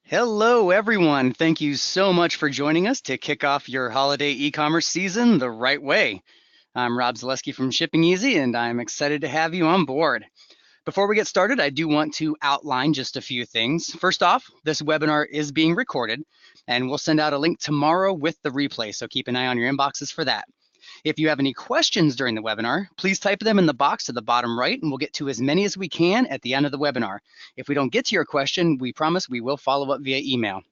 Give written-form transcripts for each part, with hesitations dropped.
Hello, everyone. Thank you so much for joining us to kick off your holiday e-commerce season the right way. I'm Rob Zaleski from ShippingEasy, and I'm excited to have you on board. Before we get started, I do want to outline just a few things. First off, this webinar is being recorded, and we'll send out a link tomorrow with the replay, so keep an eye on your inboxes for that. If you have any questions during the webinar, please type them in the box at the bottom right, and we'll get to as many as we can at the end of the webinar. If we don't get to your question, we promise we will follow up via email.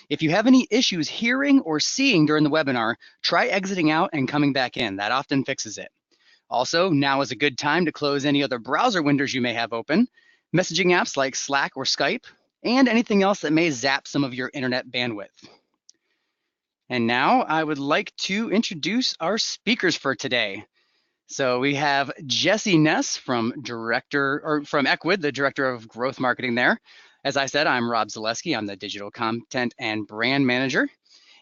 If you have any issues hearing or seeing during the webinar, try exiting out and coming back in. That often fixes it. Also, now is a good time to close any other browser windows you may have open, messaging apps like Slack or Skype, and anything else that may zap some of your internet bandwidth. And now I would like to introduce our speakers for today. So we have Jesse Ness from Ecwid, the Director of Growth Marketing there. As I said, I'm Rob Zaleski. I'm the Digital Content and Brand Manager.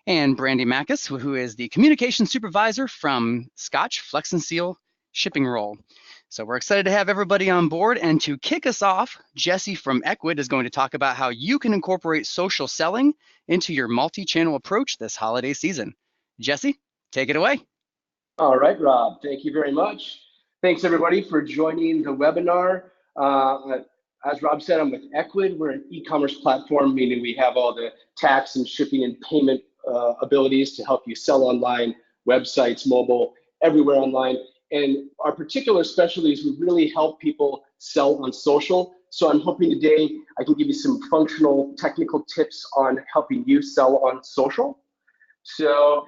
And Brandy Mackus, who is the Communication Supervisor from Scotch Flex and Seal Shipping Role. So we're excited to have everybody on board. And to kick us off, Jesse from Ecwid is going to talk about how you can incorporate social selling into your multi-channel approach this holiday season. Jesse, take it away. All right, Rob, thank you very much. Thanks everybody for joining the webinar. As Rob said, I'm with Ecwid. We're an e-commerce platform, meaning we have all the tax and shipping and payment abilities to help you sell online, websites, mobile, everywhere online. And our particular specialty is we really help people sell on social. So I'm hoping today I can give you some functional technical tips on helping you sell on social. So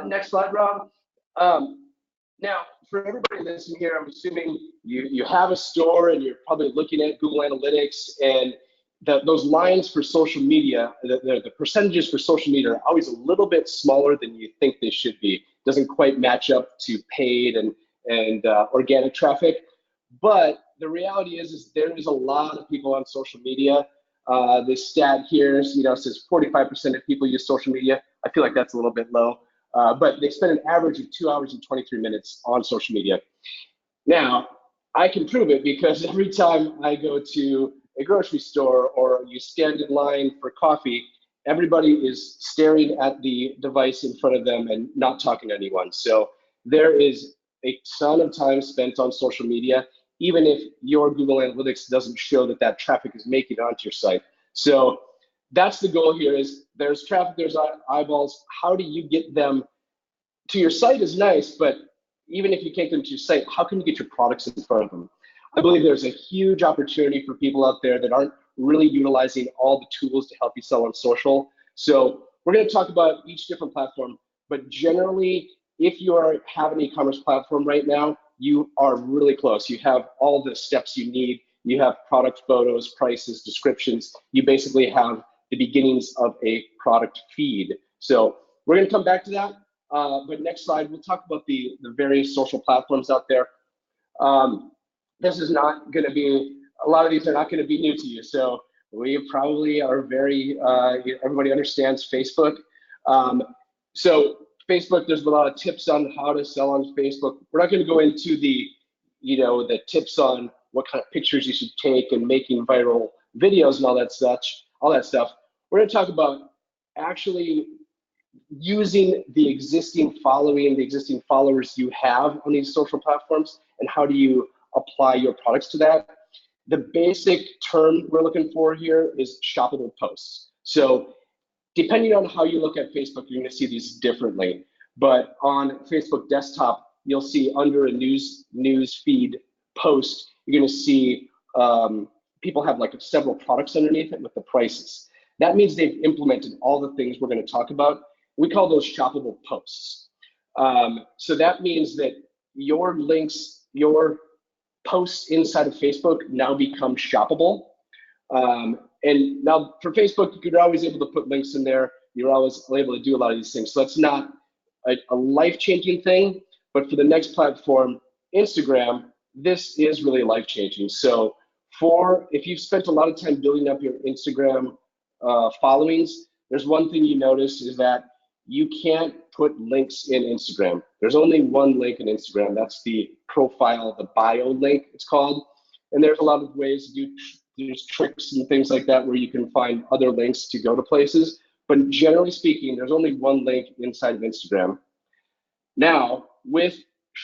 next slide, Rob. Now, for everybody listening here, I'm assuming you have a store and you're probably looking at Google Analytics, and those lines for social media, the percentages for social media are always a little bit smaller than you think they should be. Doesn't quite match up to paid and organic traffic. But the reality is there is a lot of people on social media. This stat here says 45% of people use social media. I feel like that's a little bit low. But they spend an average of 2 hours and 23 minutes on social media. Now, I can prove it because every time I go to a grocery store or you stand in line for coffee, everybody is staring at the device in front of them and not talking to anyone. So there is a ton of time spent on social media, even if your Google Analytics doesn't show that traffic is making it onto your site. So that's the goal here. Is there's traffic, there's eyeballs. How do you get them to your site is nice, but even if you can't get them to your site, how can you get your products in front of them? I believe there's a huge opportunity for people out there that aren't really utilizing all the tools to help you sell on social. So we're going to talk about each different platform, but generally, if you have an e-commerce platform right now, you are really close. You have all the steps you need. You have product photos, prices, descriptions. You basically have the beginnings of a product feed. So we're going to come back to that. But next slide, we'll talk about the various social platforms out there. This is not going to be, a lot of these are not going to be new to you. So we probably are everybody understands Facebook. So Facebook, there's a lot of tips on how to sell on Facebook. We're not going to go into the tips on what kind of pictures you should take and making viral videos and all that stuff. We're going to talk about actually using the existing following, the existing followers you have on these social platforms, and how do you apply your products to that. The basic term we're looking for here is shoppable posts. So depending on how you look at Facebook, you're going to see these differently. But on Facebook desktop, you'll see under a news feed post, you're going to see people have like several products underneath it with the prices. That means they've implemented all the things we're going to talk about. We call those shoppable posts. So that means that your links, your posts inside of Facebook now become shoppable. And now for Facebook, you're always able to put links in there. You're always able to do a lot of these things. So that's not a life-changing thing, but for the next platform, Instagram, this is really life-changing. So if you've spent a lot of time building up your Instagram followings, there's one thing you notice is that you can't put links in Instagram. There's only one link in Instagram. That's the profile, the bio link, it's called. And there's a lot of ways to do there's tricks and things like that where you can find other links to go to places. But generally speaking, there's only one link inside of Instagram. Now, with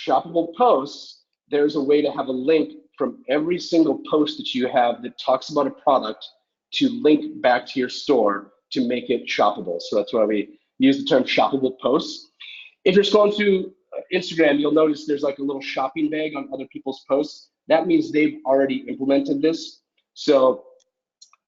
shoppable posts, there's a way to have a link from every single post that you have that talks about a product to link back to your store to make it shoppable. So that's why we use the term shoppable posts. If you're scrolling through Instagram, you'll notice there's like a little shopping bag on other people's posts. That means they've already implemented this. So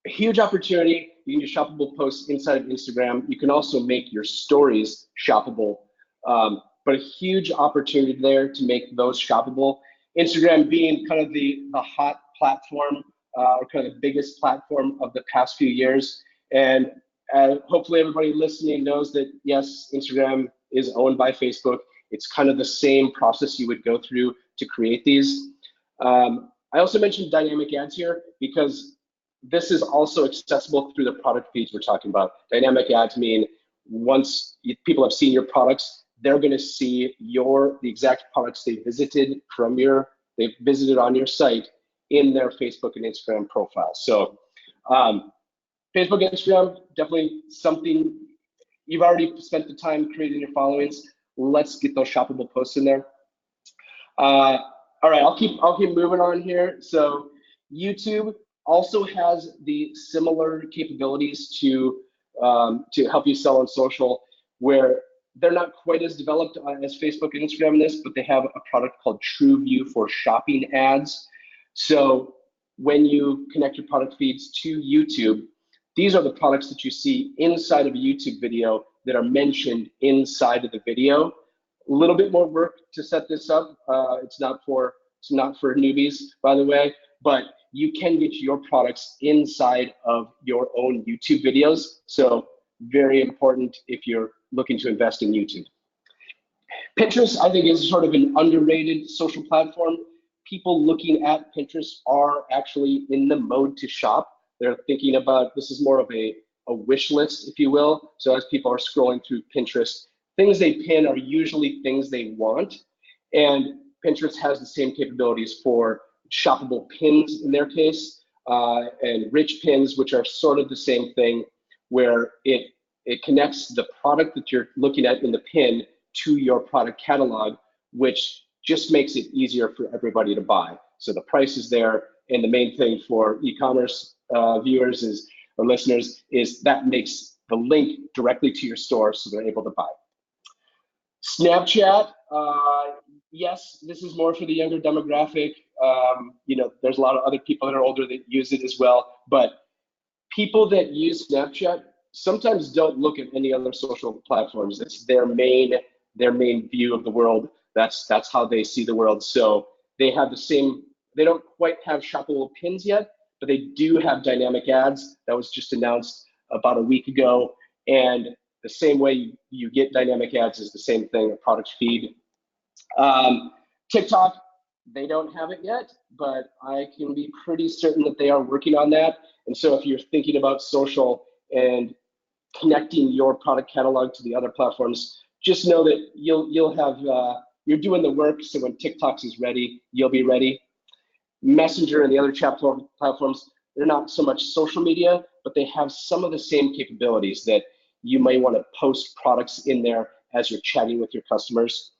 a huge opportunity. You can do shoppable posts inside of Instagram. You can also make your stories shoppable, but a huge opportunity there to make those shoppable. Instagram being kind of the hot platform, or kind of the biggest platform of the past few years. And hopefully everybody listening knows that, yes, Instagram is owned by Facebook. It's kind of the same process you would go through to create these. I also mentioned dynamic ads here because this is also accessible through the product feeds we're talking about. Dynamic ads mean once people have seen your products, they're going to see the exact products they've visited on your site in their Facebook and Instagram profiles. So Facebook and Instagram, definitely something you've already spent the time creating your followings. Let's get those shoppable posts in there. All right, I'll keep moving on here. So YouTube also has the similar capabilities to help you sell on social, where they're not quite as developed as Facebook and Instagram in this, but they have a product called TrueView for shopping ads. So when you connect your product feeds to YouTube, these are the products that you see inside of a YouTube video that are mentioned inside of the video. A little bit more work to set this up. It's not for newbies, by the way, but you can get your products inside of your own YouTube videos. So very important if you're looking to invest in YouTube. Pinterest, I think, is sort of an underrated social platform. People looking at Pinterest are actually in the mode to shop. They're thinking about, this is more of a wish list, if you will. So as people are scrolling through Pinterest, things they pin are usually things they want. And Pinterest has the same capabilities for shoppable pins in their case, and rich pins, which are sort of the same thing, where it connects the product that you're looking at in the pin to your product catalog, which just makes it easier for everybody to buy. So the price is there, and the main thing for e-commerce viewers or listeners is that makes the link directly to your store so they're able to buy. Snapchat, yes, this is more for the younger demographic. There's a lot of other people that are older that use it as well, but people that use Snapchat sometimes don't look at any other social platforms. It's their main view of the world. That's how they see the world. So they have they don't quite have shoppable pins yet, but they do have dynamic ads. That was just announced about a week ago. And the same way you get dynamic ads is the same thing, a product feed. TikTok, they don't have it yet, but I can be pretty certain that they are working on that. And so if you're thinking about social and connecting your product catalog to the other platforms, just know that you'll have you're doing the work. So when TikTok is ready, you'll be ready. Messenger and the other chat platforms, they're not so much social media, but they have some of the same capabilities that you may want to post products in there as you're chatting with your customers.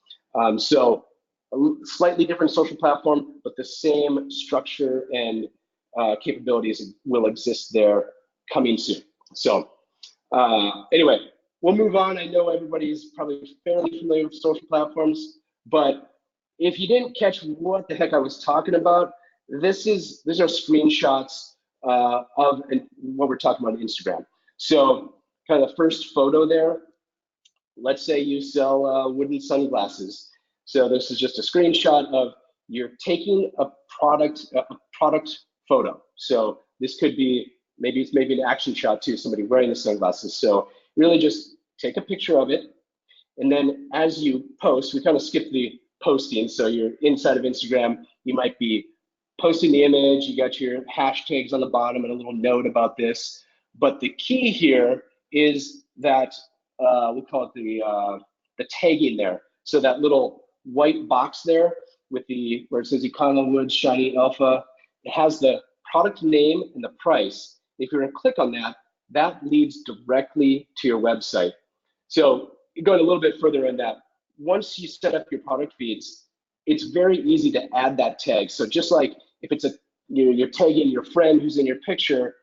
So a slightly different social platform, but the same structure and capabilities will exist there coming soon. So anyway, we'll move on. I know everybody's probably fairly familiar with social platforms, but if you didn't catch what the heck I was talking about, these are screenshots of what we're talking about on Instagram. So kind of the first photo there, let's say you sell wooden sunglasses. So this is just a screenshot of you're taking a product photo. So this could be maybe an action shot too, somebody wearing the sunglasses. So really just take a picture of it, and then as you post, we kind of skip the posting. So you're inside of Instagram, you might be posting the image, you got your hashtags on the bottom and a little note about this. But the key here is that we call it the tagging there. So that little white box there with where it says Econo Wood Shiny Alpha, it has the product name and the price. If you're going to click on that, that leads directly to your website. So going a little bit further in that, once you set up your product feeds, it's very easy to add that tag. So just like if it's you're tagging your friend who's in your picture,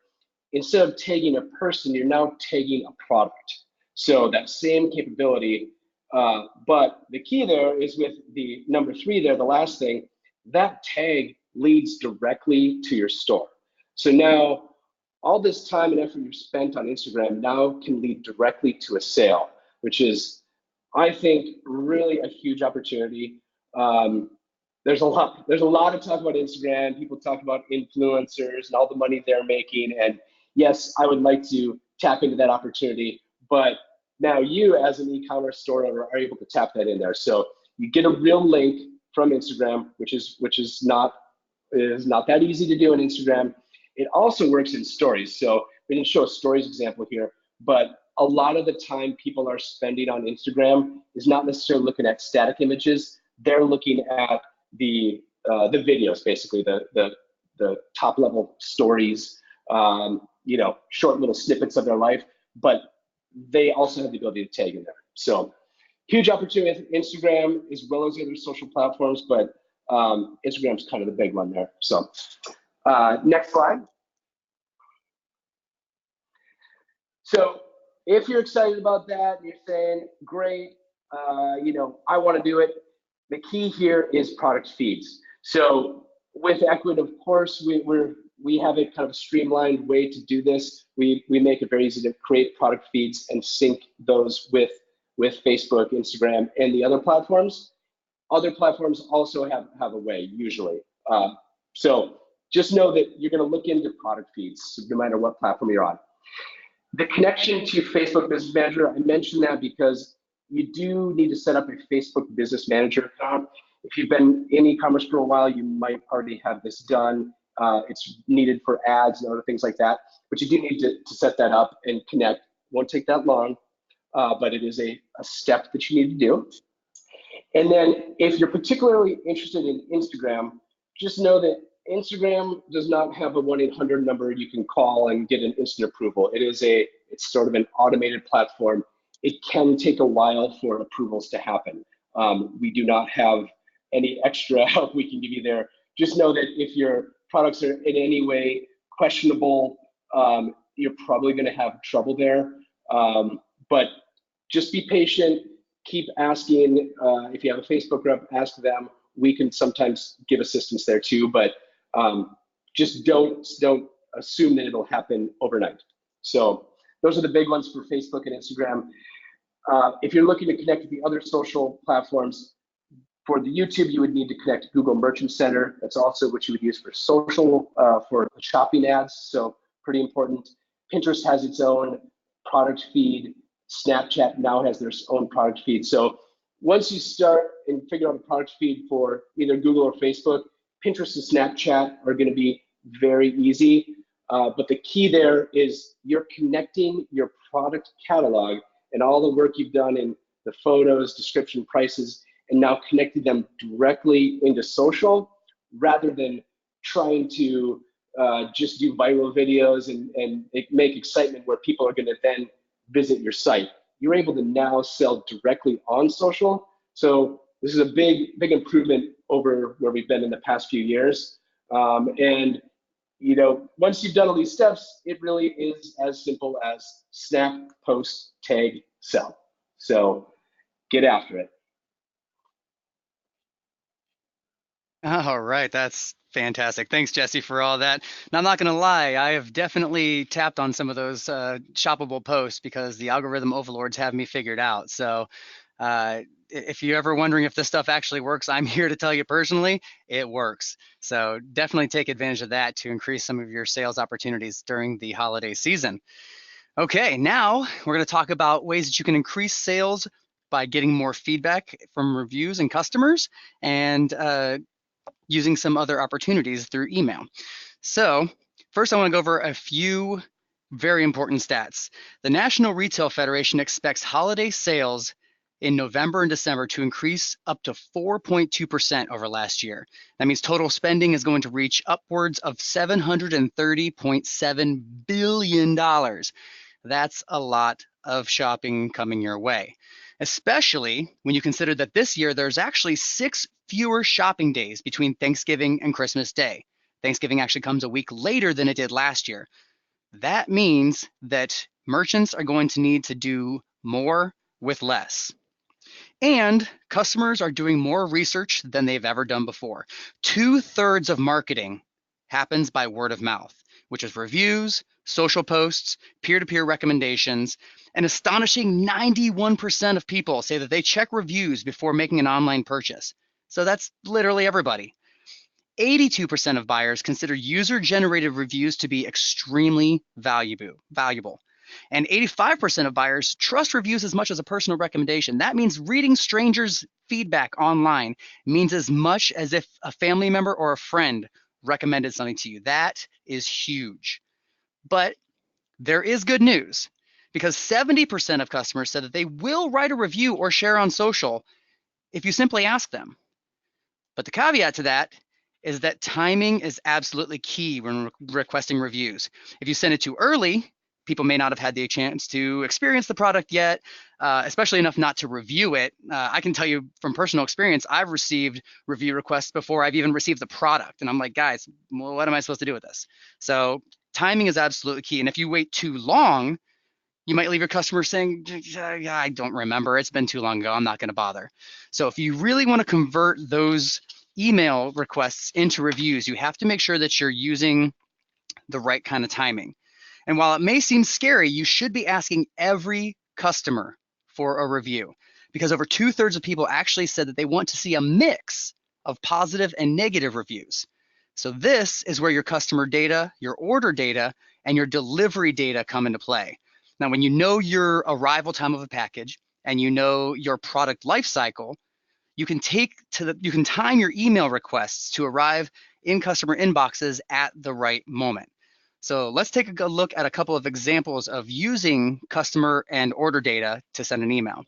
instead of tagging a person, you're now tagging a product. So that same capability, but the key there is with the number 3 there, the last thing, that tag leads directly to your store. So now all this time and effort you've spent on Instagram now can lead directly to a sale, which is, I think, really a huge opportunity. There's a lot to talk about Instagram. People talk about influencers and all the money they're making. And yes, I would like to tap into that opportunity, but now you as an e-commerce store owner are able to tap that in there. So you get a real link from Instagram, which is not that easy to do on Instagram. It also works in stories. So we didn't show a stories example here, but a lot of the time people are spending on Instagram is not necessarily looking at static images. They're looking at the videos, basically the top level stories, short little snippets of their life, but they also have the ability to tag in there. So huge opportunity with Instagram as well as other social platforms, but Instagram's kind of the big one there. So next slide. So if you're excited about that, you're saying, great, I want to do it. The key here is product feeds. So with Ecwid, of course, we have a kind of streamlined way to do this. We make it very easy to create product feeds and sync those with Facebook, Instagram, and the other platforms. Other platforms also have a way, usually. So just know that you're going to look into product feeds no matter what platform you're on. The connection to Facebook Business Manager, I mentioned that because you do need to set up a Facebook Business Manager account. If you've been in e-commerce for a while, you might already have this done. It's needed for ads and other things like that, but you do need to set that up and connect. Won't take that long, but it is a step that you need to do. And then if you're particularly interested in Instagram, just know that Instagram does not have a 1-800 number you can call and get an instant approval. It's sort of an automated platform. It can take a while for approvals to happen. We do not have any extra help we can give you there. Just know that if your products are in any way questionable, you're probably going to have trouble there. But just be patient. Keep asking. If you have a Facebook group, ask them. We can sometimes give assistance there too, but just don't assume that it'll happen overnight. So those are the big ones for Facebook and Instagram. If you're looking to connect with the other social platforms, for the YouTube, you would need to connect to Google Merchant Center. That's also what you would use for social, for shopping ads, so pretty important. Pinterest has its own product feed. Snapchat now has their own product feed. So once you start and figure out a product feed for either Google or Facebook, Pinterest and Snapchat are going to be very easy. But the key there is you're connecting your product catalog and all the work you've done in the photos, description, prices, and now connecting them directly into social rather than trying to just do viral videos and make excitement where people are going to then visit your site. You're able to now sell directly on social. So this is a big improvement over where we've been in the past few years. And once you've done all these steps, it really is as simple as snap, post, tag, sell. So get after it. All right, that's fantastic. Thanks, Jesse, for all that. Now, I'm not going to lie, I have definitely tapped on some of those shoppable posts because the algorithm overlords have me figured out. So if you're ever wondering if this stuff actually works, I'm here to tell you personally, it works. So definitely take advantage of that to increase some of your sales opportunities during the holiday season. Okay, now we're going to talk about ways that you can increase sales by getting more feedback from reviews and customers and using some other opportunities through email. So first I want to go over a few very important stats. The National Retail Federation expects holiday sales in November and December to increase up to 4.2% over last year. That means total spending is going to reach upwards of $730.7 billion. That's a lot of shopping coming your way, especially when you consider that this year there's actually 6 fewer shopping days between Thanksgiving and Christmas Day. Thanksgiving actually comes a week later than it did last year. That means that merchants are going to need to do more with less. And customers are doing more research than they've ever done before. 2/3 of marketing happens by word of mouth, which is reviews, social posts, peer to peer recommendations. An astonishing 91% of people say that they check reviews before making an online purchase. So that's literally everybody. 82% of buyers consider user-generated reviews to be extremely valuable. And 85% of buyers trust reviews as much as a personal recommendation. That means reading strangers' feedback online means as much as if a family member or a friend recommended something to you. That is huge. But there is good news because 70% of customers said that they will write a review or share on social if you simply ask them. But the caveat to that is that timing is absolutely key when requesting reviews. If you send it too early, people may not have had the chance to experience the product yet, especially enough not to review it. I can tell you from personal experience, I've received review requests before I've even received the product. And I'm like, guys, well, what am I supposed to do with this? So timing is absolutely key. And if you wait too long, you might leave your customer saying, yeah, I don't remember. It's been too long ago. I'm not going to bother. So if you really want to convert those email requests into reviews, you have to make sure that you're using the right kind of timing. And while it may seem scary, you should be asking every customer for a review because over 2/3 of people actually said that they want to see a mix of positive and negative reviews. So this is where your customer data, your order data, and your delivery data come into play. Now, when you know your arrival time of a package and you know your product life cycle, you can time your email requests to arrive in customer inboxes at the right moment. So let's take a look at a couple of examples of using customer and order data to send an email.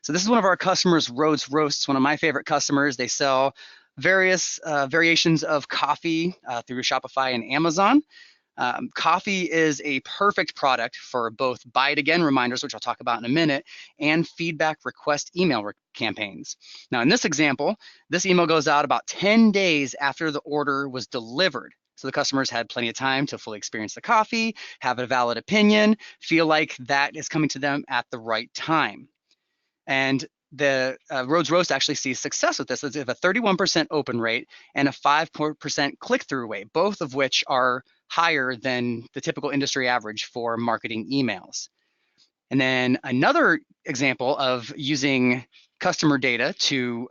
So this is one of our customers, Rhodes Roasts, one of my favorite customers. They sell various variations of coffee through Shopify and Amazon. Coffee is a perfect product for both buy it again reminders, which I'll talk about in a minute, and feedback request email campaigns. Now, in this example, this email goes out about 10 days after the order was delivered. So the customers had plenty of time to fully experience the coffee, have a valid opinion, feel like that is coming to them at the right time. And the Rhodes Roast actually sees success with this. They have a 31% open rate and a 5% click-through rate, both of which are higher than the typical industry average for marketing emails. And then another example of using customer data to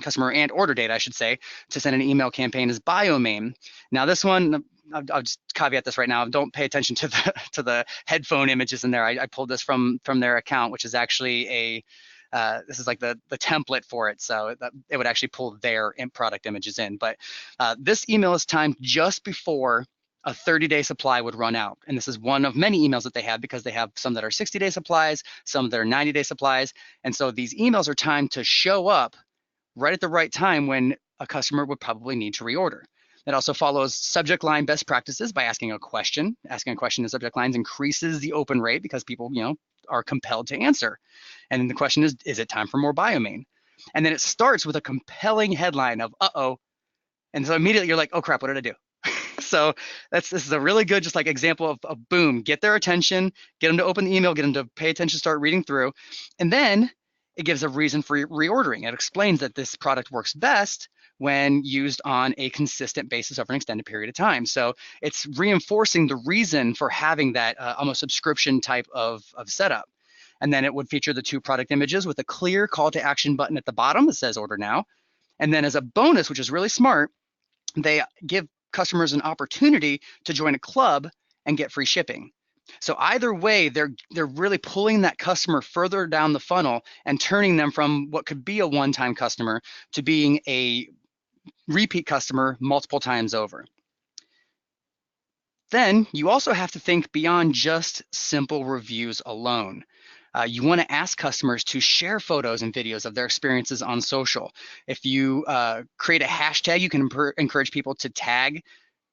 customer and order data, I should say, to send an email campaign is Biomame. Now this one, I'll just caveat this right now. Don't pay attention to the headphone images in there. I pulled this from their account, which is actually a this is like the template for it, so it would actually pull their product images in. But this email is timed just before a 30-day supply would run out. And this is one of many emails that they have because they have some that are 60-day supplies, some that are 90-day supplies. And so these emails are timed to show up right at the right time when a customer would probably need to reorder. It also follows subject line best practices by asking a question. Asking a question in subject lines increases the open rate because people, are compelled to answer. And then the question is it time for more Biomane? And then it starts with a compelling headline of uh-oh. And so immediately you're like, oh crap, what did I do? So this is a really good just like example of boom, get their attention, get them to open the email, get them to pay attention, start reading through. And then it gives a reason for reordering. It explains that this product works best when used on a consistent basis over an extended period of time. So it's reinforcing the reason for having that almost subscription type of setup. And then it would feature the 2 product images with a clear call to action button at the bottom that says order now. And then as a bonus, which is really smart, they give customers an opportunity to join a club and get free shipping. So either way, they're really pulling that customer further down the funnel and turning them from what could be a one-time customer to being a repeat customer multiple times over. Then you also have to think beyond just simple reviews alone. You want to ask customers to share photos and videos of their experiences on social. If you create a hashtag, you can encourage people to tag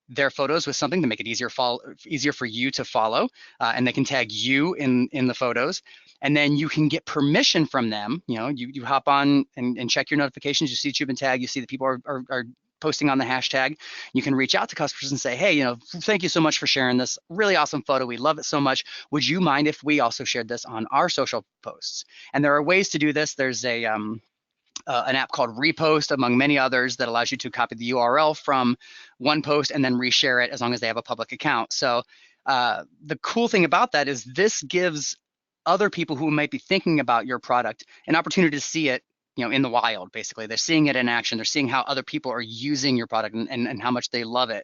their photos with something to make it easier for you to follow, and they can tag you in the photos, and then you can get permission from them. You hop on and check your notifications. You see that you've been tagged. You see that people are posting on the hashtag. You can reach out to customers and say, hey, thank you so much for sharing this really awesome photo. We love it so much. Would you mind if we also shared this on our social posts? And there are ways to do this. There's an app called Repost, among many others, that allows you to copy the URL from one post and then reshare it as long as they have a public account. So the cool thing about that is this gives other people who might be thinking about your product an opportunity to see it, in the wild. Basically, they're seeing it in action. They're seeing how other people are using your product and how much they love it.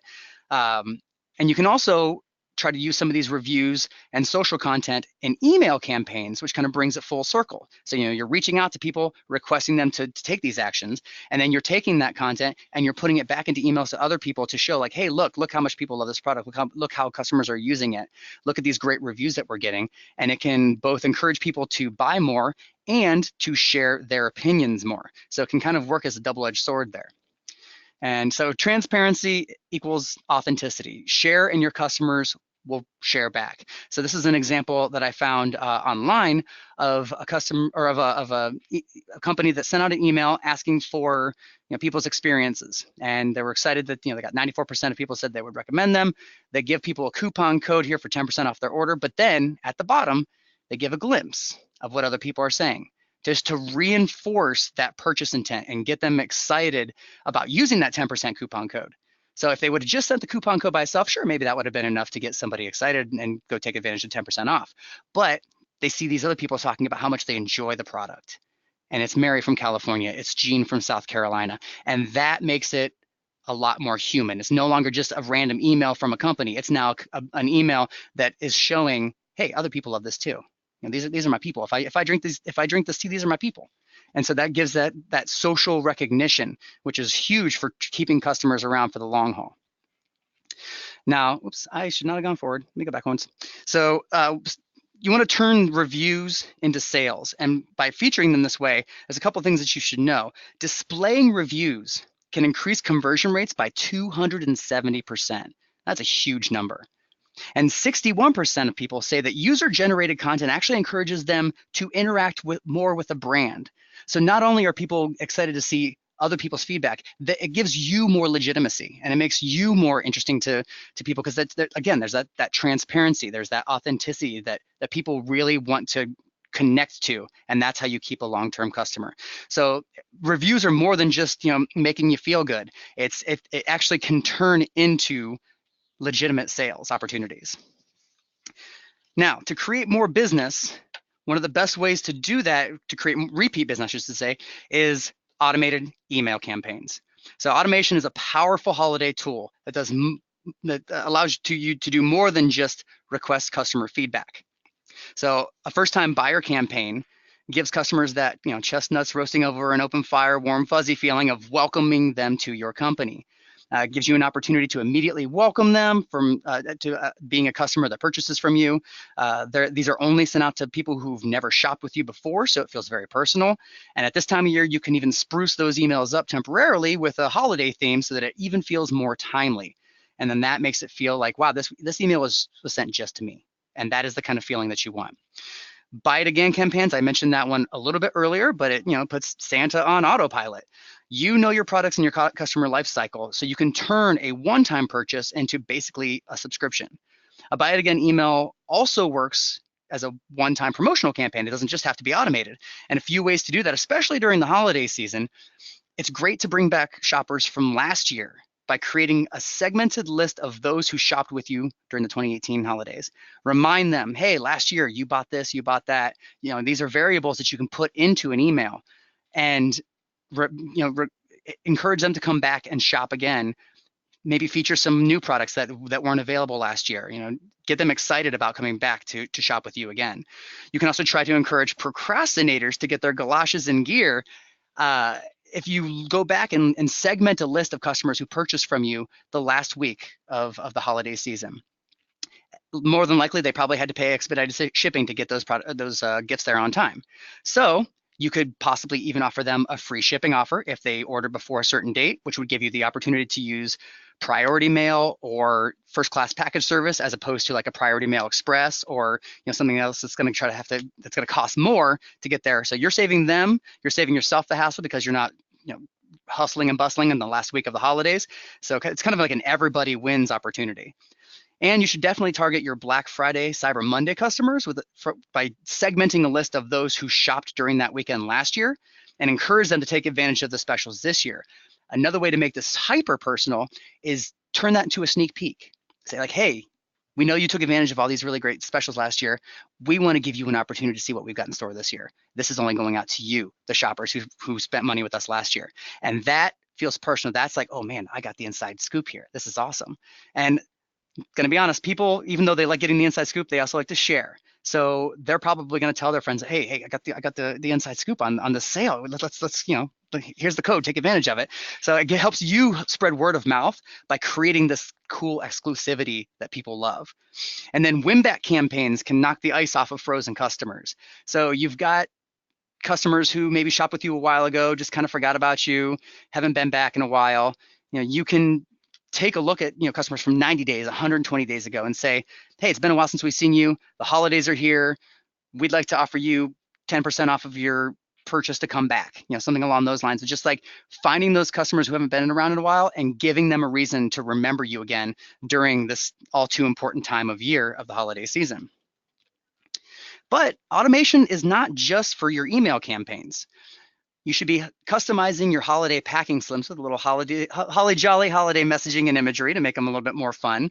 And you can also try to use some of these reviews and social content in email campaigns, which kind of brings it full circle. So, you're reaching out to people, requesting them to take these actions, and then you're taking that content and you're putting it back into emails to other people to show like, hey, look how much people love this product. Look how customers are using it. Look at these great reviews that we're getting. And it can both encourage people to buy more and to share their opinions more. So it can kind of work as a double-edged sword there. And so transparency equals authenticity. Share and your customers will share back. So this is an example that I found online of a customer or of a company that sent out an email asking for people's experiences, and they were excited that they got 94% of people said they would recommend them. They give people a coupon code here for 10% off their order, but then at the bottom they give a glimpse of what other people are saying, just to reinforce that purchase intent and get them excited about using that 10% coupon code. So if they would have just sent the coupon code by itself, sure, maybe that would have been enough to get somebody excited and go take advantage of 10% off. But they see these other people talking about how much they enjoy the product. And it's Mary from California, it's Jean from South Carolina. And that makes it a lot more human. It's no longer just a random email from a company. It's now an email that is showing, hey, other people love this too. These are my people. If I drink this tea, these are my people. And so that gives that social recognition, which is huge for keeping customers around for the long haul. Now, oops, I should not have gone forward. Let me go back once. So you want to turn reviews into sales. And by featuring them this way, there's a couple of things that you should know. Displaying reviews can increase conversion rates by 270%. That's a huge number. And 61% of people say that user-generated content actually encourages them to interact more with a brand. So not only are people excited to see other people's feedback, it gives you more legitimacy and it makes you more interesting to people, because again, there's that transparency, there's that authenticity that people really want to connect to, and that's how you keep a long-term customer. So reviews are more than just making you feel good. It actually can turn into legitimate sales opportunities. Now, to create more business, one of the best ways to do that, to create repeat business, just to say, is automated email campaigns. So automation is a powerful holiday tool that allows you to do more than just request customer feedback. So a first-time buyer campaign gives customers that chestnuts roasting over an open fire, warm fuzzy feeling of welcoming them to your company. Gives you an opportunity to immediately welcome them to being a customer that purchases from you. These are only sent out to people who've never shopped with you before, so it feels very personal. And at this time of year, you can even spruce those emails up temporarily with a holiday theme so that it even feels more timely. And then that makes it feel like, wow, this email was sent just to me. And that is the kind of feeling that you want. Buy it again campaigns, I mentioned that one a little bit earlier, but it puts Santa on autopilot. You know your products and your customer life cycle, so you can turn a one-time purchase into basically a subscription. A buy it again email also works as a one-time promotional campaign. It doesn't just have to be automated. And a few ways to do that, especially during the holiday season, it's great to bring back shoppers from last year by creating a segmented list of those who shopped with you during the 2018 holidays. Remind them, hey, last year you bought this, you bought that. These are variables that you can put into an email, and encourage them to come back and shop again. Maybe feature some new products that weren't available last year. Get them excited about coming back to shop with you again. You can also try to encourage procrastinators to get their galoshes in gear. If you go back and segment a list of customers who purchased from you the last week of the holiday season, More than likely, they probably had to pay expedited shipping to get those gifts there on time. So you could possibly even offer them a free shipping offer if they order before a certain date, which would give you the opportunity to use priority mail or first class package service as opposed to like a priority mail express or something else that's going to that's going to cost more to get there. So you're saving them, you're saving yourself the hassle because you're not hustling and bustling in the last week of the holidays. So it's kind of like an everybody wins opportunity. And you should definitely target your Black Friday, Cyber Monday customers by segmenting a list of those who shopped during that weekend last year and encourage them to take advantage of the specials this year. Another way to make this hyper personal is turn that into a sneak peek. Say like, hey, we know you took advantage of all these really great specials last year. We want to give you an opportunity to see what we've got in store this year. This is only going out to you, the shoppers who spent money with us last year. And that feels personal. That's like, oh man, I got the inside scoop here. This is awesome. And going to be honest, people, even though they like getting the inside scoop, they also like to share. So they're probably going to tell their friends, hey, I got the inside scoop on the sale. Let's here's the code, take advantage of it. So it helps you spread word of mouth by creating this cool exclusivity that people love. And then win back campaigns can knock the ice off of frozen customers. So you've got customers who maybe shopped with you a while ago, just kind of forgot about you, haven't been back in a while. You can take a look at customers from 90 days, 120 days ago and say, hey, it's been a while since we've seen you. The holidays are here. We'd like to offer you 10% off of your purchase to come back, something along those lines. It's just like finding those customers who haven't been around in a while and giving them a reason to remember you again during this all too important time of year of the holiday season. But automation is not just for your email campaigns. You should be customizing your holiday packing slips with a little holly jolly holiday messaging and imagery to make them a little bit more fun.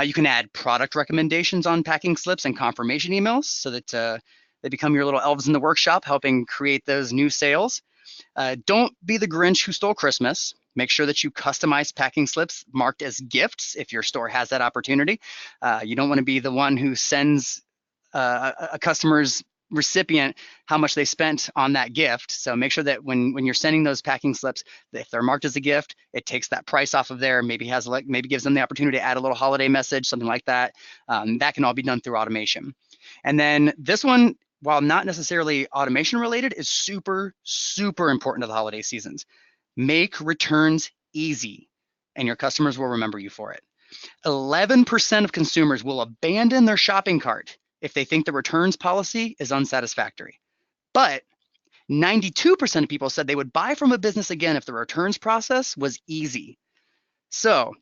You can add product recommendations on packing slips and confirmation emails so that they become your little elves in the workshop, helping create those new sales. Don't be the Grinch who stole Christmas. Make sure that you customize packing slips marked as gifts if your store has that opportunity. You don't want to be the one who sends a customer's recipient how much they spent on that gift. So make sure that when you're sending those packing slips, if they're marked as a gift, it takes that price off of there. Maybe gives them the opportunity to add a little holiday message, something like that. That can all be done through automation. And then this one, while not necessarily automation related, is super, super important to the holiday seasons. Make returns easy, and your customers will remember you for it. 11% of consumers will abandon their shopping cart if they think the returns policy is unsatisfactory. But 92% of people said they would buy from a business again if the returns process was easy. So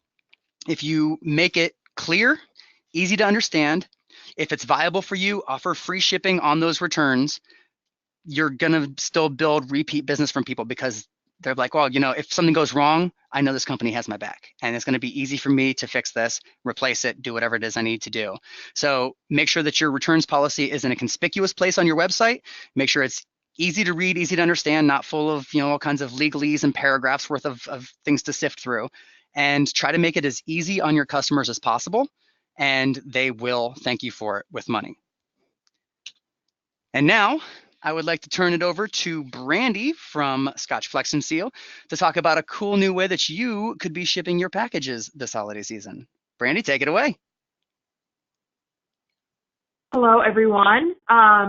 if you make it clear, easy to understand, if it's viable for you, offer free shipping on those returns, you're going to still build repeat business from people because they're like, well, if something goes wrong, I know this company has my back and it's going to be easy for me to fix this, replace it, do whatever it is I need to do. So make sure that your returns policy is in a conspicuous place on your website. Make sure it's easy to read, easy to understand, not full of, all kinds of legalese and paragraphs worth of things to sift through, and try to make it as easy on your customers as possible. And they will thank you for it with money. And now I would like to turn it over to Brandy from Scotch Flex and Seal to talk about a cool new way that you could be shipping your packages this holiday season. Brandy, take it away. Hello, everyone.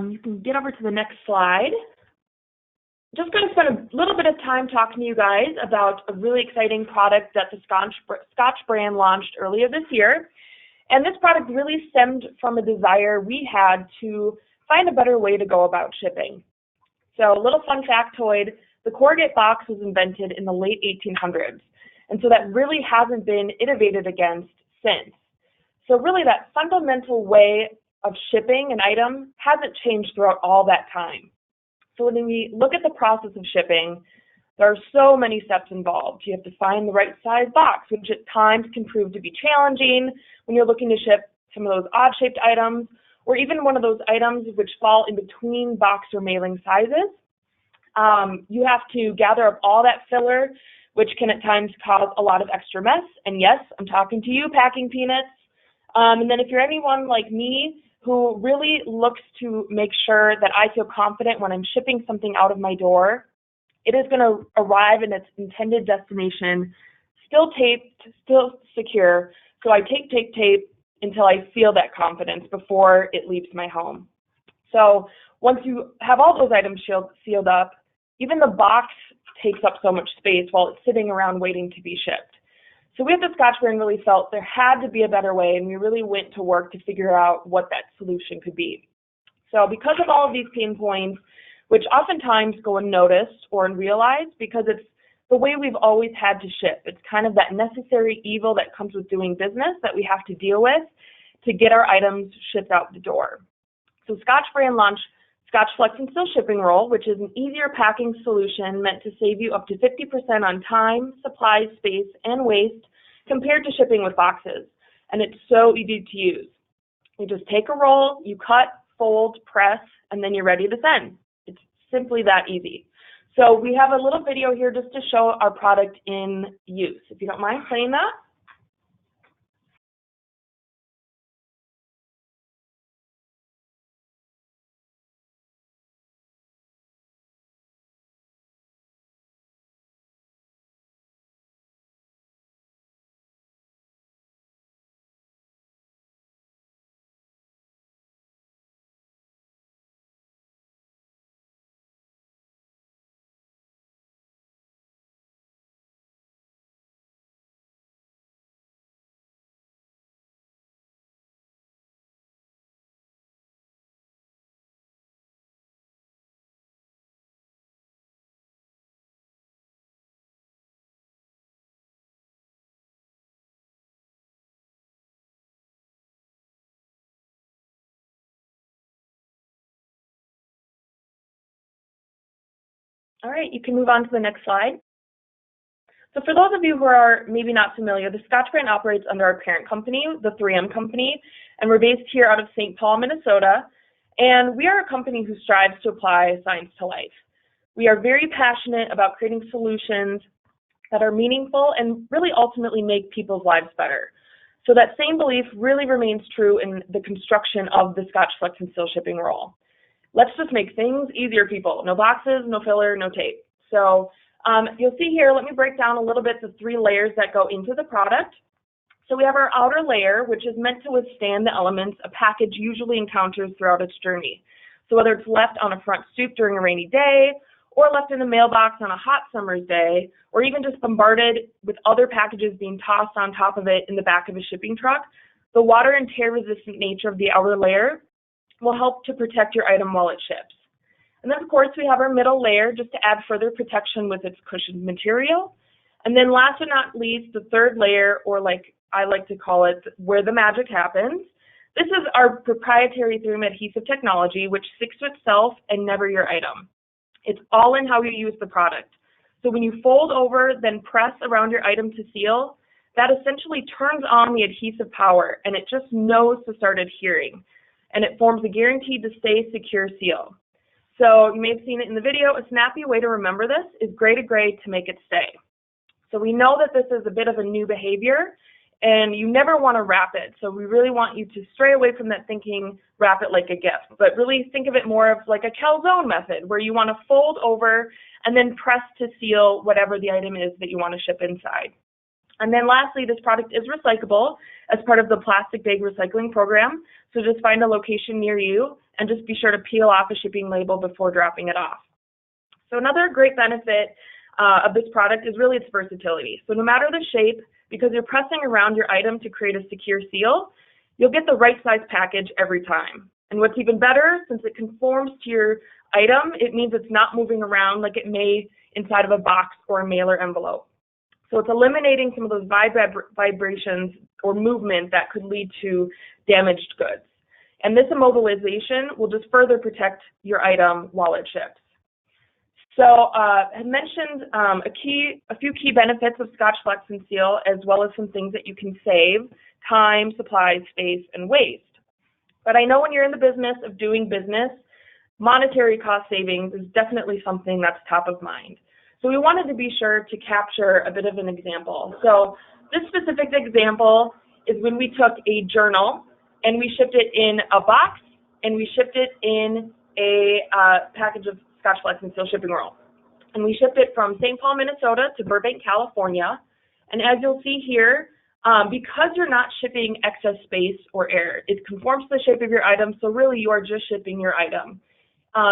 You can get over to the next slide. Just going to spend a little bit of time talking to you guys about a really exciting product that the Scotch brand launched earlier this year. And this product really stemmed from a desire we had to find a better way to go about shipping. So a little fun factoid, the corrugate box was invented in the late 1800s. And so that really hasn't been innovated against since. So really that fundamental way of shipping an item hasn't changed throughout all that time. So when we look at the process of shipping, there are so many steps involved. You have to find the right size box, which at times can prove to be challenging when you're looking to ship some of those odd-shaped items, or even one of those items which fall in between box or mailing sizes. You have to gather up all that filler, which can at times cause a lot of extra mess. And yes, I'm talking to you, packing peanuts. And then if you're anyone like me who really looks to make sure that I feel confident when I'm shipping something out of my door, it is going to arrive in its intended destination, still taped, still secure. So I take tape, until I feel that confidence before it leaves my home. So once you have all those items sealed up, even the box takes up so much space while it's sitting around waiting to be shipped. So we at the Scotch brand really felt there had to be a better way, and we really went to work to figure out what that solution could be. So because of all of these pain points, which oftentimes go unnoticed or unrealized because it's the way we've always had to ship. It's kind of that necessary evil that comes with doing business that we have to deal with to get our items shipped out the door. So Scotch brand launched Scotch Flex and Seal Shipping Roll, which is an easier packing solution meant to save you up to 50% on time, supplies, space, and waste compared to shipping with boxes. And it's so easy to use. You just take a roll, you cut, fold, press, and then you're ready to send. It's simply that easy. So we have a little video here just to show our product in use. If you don't mind playing that. All right, you can move on to the next slide. So for those of you who are maybe not familiar, the Scotch brand operates under our parent company, the 3M Company, and we're based here out of St. Paul, Minnesota. And we are a company who strives to apply science to life. We are very passionate about creating solutions that are meaningful and really ultimately make people's lives better. So that same belief really remains true in the construction of the Scotch Flex and Seal Shipping Roll. Let's just make things easier, people. No boxes, no filler, no tape. So you'll see here, let me break down a little bit the 3 layers that go into the product. So we have our outer layer, which is meant to withstand the elements a package usually encounters throughout its journey. So whether it's left on a front stoop during a rainy day, or left in the mailbox on a hot summer's day, or even just bombarded with other packages being tossed on top of it in the back of a shipping truck, the water and tear-resistant nature of the outer layer will help to protect your item while it ships. And then, of course, we have our middle layer just to add further protection with its cushioned material. And then last but not least, the third layer, or like I like to call it, where the magic happens. This is our proprietary 3M adhesive technology, which sticks to itself and never your item. It's all in how you use the product. So when you fold over, then press around your item to seal, that essentially turns on the adhesive power, and it just knows to start adhering. And it forms a guaranteed to stay secure seal. So you may have seen it in the video. A snappy way to remember this is gray to gray to make it stay. So we know that this is a bit of a new behavior, and you never want to wrap it. So we really want you to stray away from that thinking, wrap it like a gift, but really think of it more of like a calzone method, where you want to fold over and then press to seal whatever the item is that you want to ship inside. And then lastly, this product is recyclable as part of the plastic bag recycling program. So just find a location near you and just be sure to peel off a shipping label before dropping it off. So another great benefit of this product is really its versatility. So no matter the shape, because you're pressing around your item to create a secure seal, you'll get the right size package every time. And what's even better, since it conforms to your item, it means it's not moving around like it may inside of a box or a mailer envelope. So it's eliminating some of those vibrations or movement that could lead to damaged goods. And this immobilization will just further protect your item while it ships. So I mentioned a few key benefits of Scotch Flex and Seal, as well as some things that you can save: time, supplies, space, and waste. But I know when you're in the business of doing business, monetary cost savings is definitely something that's top of mind. So we wanted to be sure to capture a bit of an example. So this specific example is when we took a journal and we shipped it in a box and we shipped it in a package of Scotch Flex and Seal Shipping Roll. And we shipped it from St. Paul, Minnesota to Burbank, California. And as you'll see here, Because you're not shipping excess space or air. It conforms to the shape of your item, so really you are just shipping your item.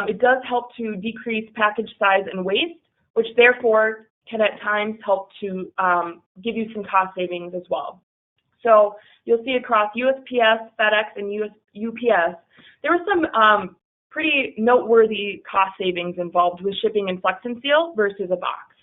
It does help to decrease package size and waste, which therefore can at times help to give you some cost savings as well. So you'll see across USPS, FedEx, and UPS, there were some pretty noteworthy cost savings involved with shipping in Flex and Seal versus a box.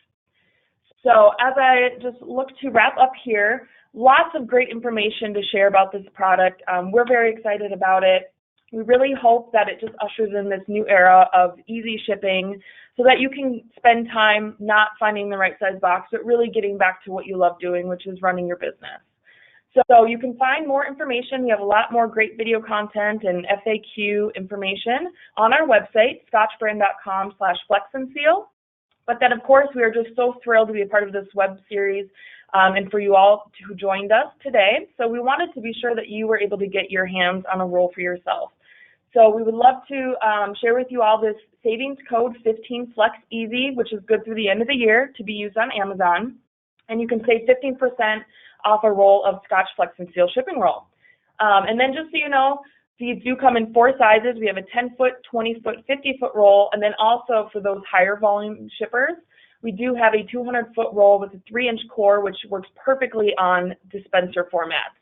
So as I just look to wrap up here, lots of great information to share about this product. We're very excited about it. We really hope that it just ushers in this new era of easy shipping so that you can spend time not finding the right size box, but really getting back to what you love doing, which is running your business. So you can find more information. We have a lot more great video content and FAQ information on our website, scotchbrand.com/flexandseal. But then, of course, we are just so thrilled to be a part of this web series and for you all who joined us today. So we wanted to be sure that you were able to get your hands on a roll for yourself. So we would love to share with you all this savings code 15FlexEasy, which is good through the end of the year to be used on Amazon. And you can save 15% off a roll of Scotch Flex and Seal shipping roll. And then just so you know, these do come in 4 sizes. We have a 10-foot, 20-foot, 50-foot roll, and then also for those higher volume shippers, we do have a 200-foot roll with a 3-inch core, which works perfectly on dispenser formats.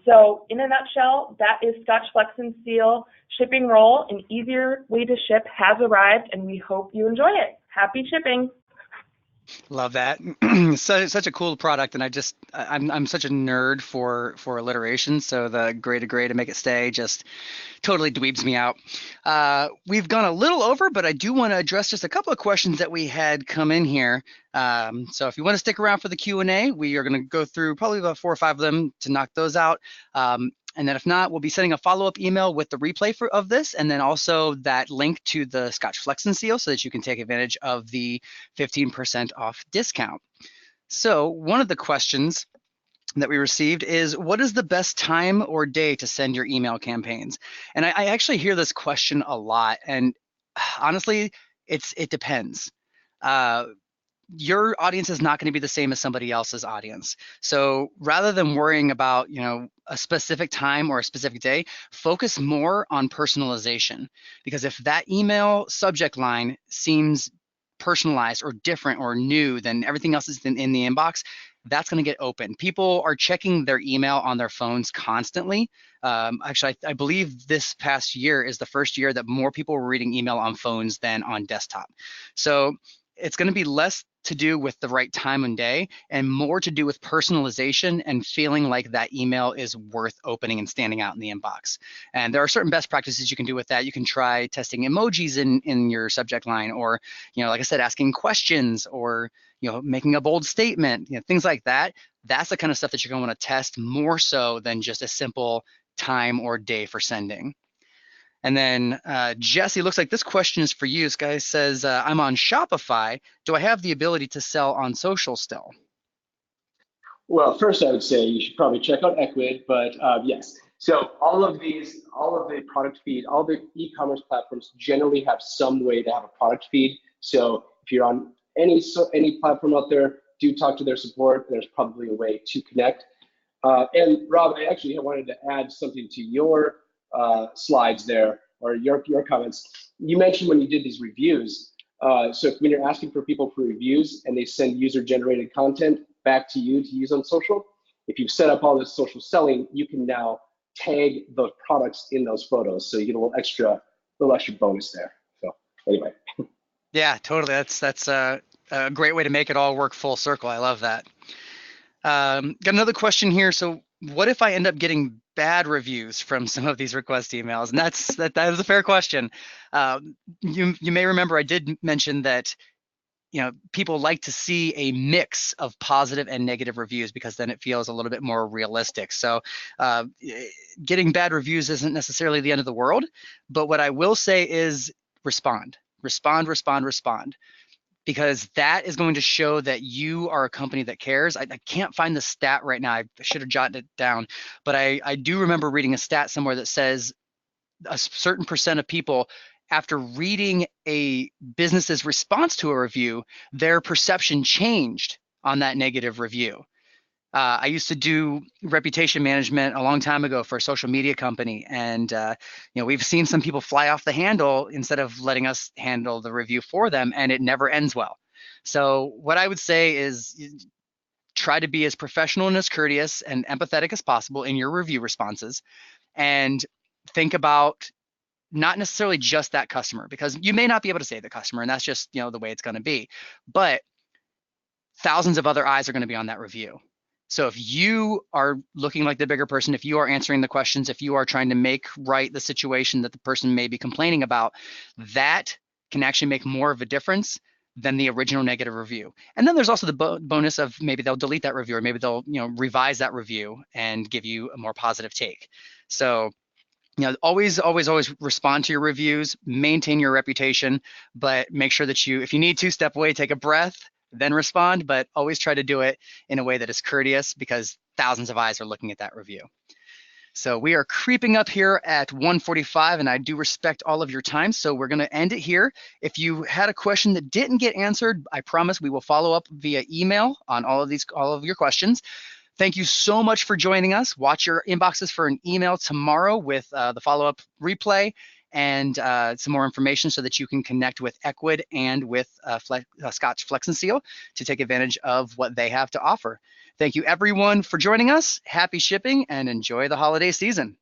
So in a nutshell, that is Scotch Flex and Seal shipping roll. An easier way to ship has arrived, and we hope you enjoy it. Happy shipping. Love that. Such a cool product, and I'm such a nerd for alliteration, so the gray to make it stay just totally dweebs me out. We've gone a little over, but I do want to address just a couple of questions that we had come in here. So if you want to stick around for the Q&A, we are going to go through probably about 4 or 5 of them to knock those out. And then if not, we'll be sending a follow-up email with the replay of this, and then also that link to the Scotch Flex and Seal so that you can take advantage of the 15% off discount. So one of the questions that we received is, what is the best time or day to send your email campaigns? And I actually hear this question a lot, and honestly, it depends. Your audience is not going to be the same as somebody else's audience. So rather than worrying about, a specific time or a specific day, focus more on personalization. Because if that email subject line seems personalized or different or new than everything else is in the inbox, that's going to get open. People are checking their email on their phones constantly. Actually, I believe this past year is the first year that more people were reading email on phones than on desktop. So it's going to be less to do with the right time and day and more to do with personalization and feeling like that email is worth opening and standing out in the inbox. And there are certain best practices you can do with that. You can try testing emojis in your subject line, or, like I said, asking questions, or, making a bold statement, things like that. That's the kind of stuff that you're going to want to test more so than just a simple time or day for sending. And then Jesse, looks like this question is for you. This guy says, I'm on Shopify. Do I have the ability to sell on social still? Well, first I would say you should probably check out Ecwid, but yes. So all of the product feed, all the e-commerce platforms generally have some way to have a product feed. So if you're on any platform out there, do talk to their support. There's probably a way to connect. And Rob, I actually wanted to add something to your slides there, or your comments. You mentioned when you did these reviews. So when you're asking for people for reviews and they send user-generated content back to you to use on social, if you've set up all this social selling, you can now tag those products in those photos, so you get a little extra bonus there. So anyway. Yeah, totally. That's a great way to make it all work full circle. I love that. Got another question here. So what if I end up getting bad reviews from some of these request emails? And that is a fair question. You may remember I did mention that people like to see a mix of positive and negative reviews because then it feels a little bit more realistic. So getting bad reviews isn't necessarily the end of the world, but what I will say is respond, because that is going to show that you are a company that cares. I can't find the stat right now. I should have jotted it down, but I do remember reading a stat somewhere that says a certain percent of people, after reading a business's response to a review, their perception changed on that negative review. I used to do reputation management a long time ago for a social media company, and we've seen some people fly off the handle instead of letting us handle the review for them, and it never ends well. So what I would say is try to be as professional and as courteous and empathetic as possible in your review responses, and think about not necessarily just that customer, because you may not be able to save the customer, and that's just the way it's going to be, but thousands of other eyes are going to be on that review. So if you are looking like the bigger person, if you are answering the questions, if you are trying to make right the situation that the person may be complaining about, that can actually make more of a difference than the original negative review. And then there's also the bonus of maybe they'll delete that review, or maybe they'll revise that review and give you a more positive take. So always respond to your reviews, maintain your reputation, but make sure that if you need to, step away, take a breath, then respond, but always try to do it in a way that is courteous, because thousands of eyes are looking at that review. So we are creeping up here at 1:45, and I do respect all of your time, so we're going to end it here. If you had a question that didn't get answered, I promise we will follow up via email on all of your questions. Thank you so much for joining us. Watch your inboxes for an email tomorrow with the follow-up replay and some more information so that you can connect with Ecwid and with Scotch Flex and Seal to take advantage of what they have to offer. Thank you, everyone, for joining us. Happy shipping and enjoy the holiday season.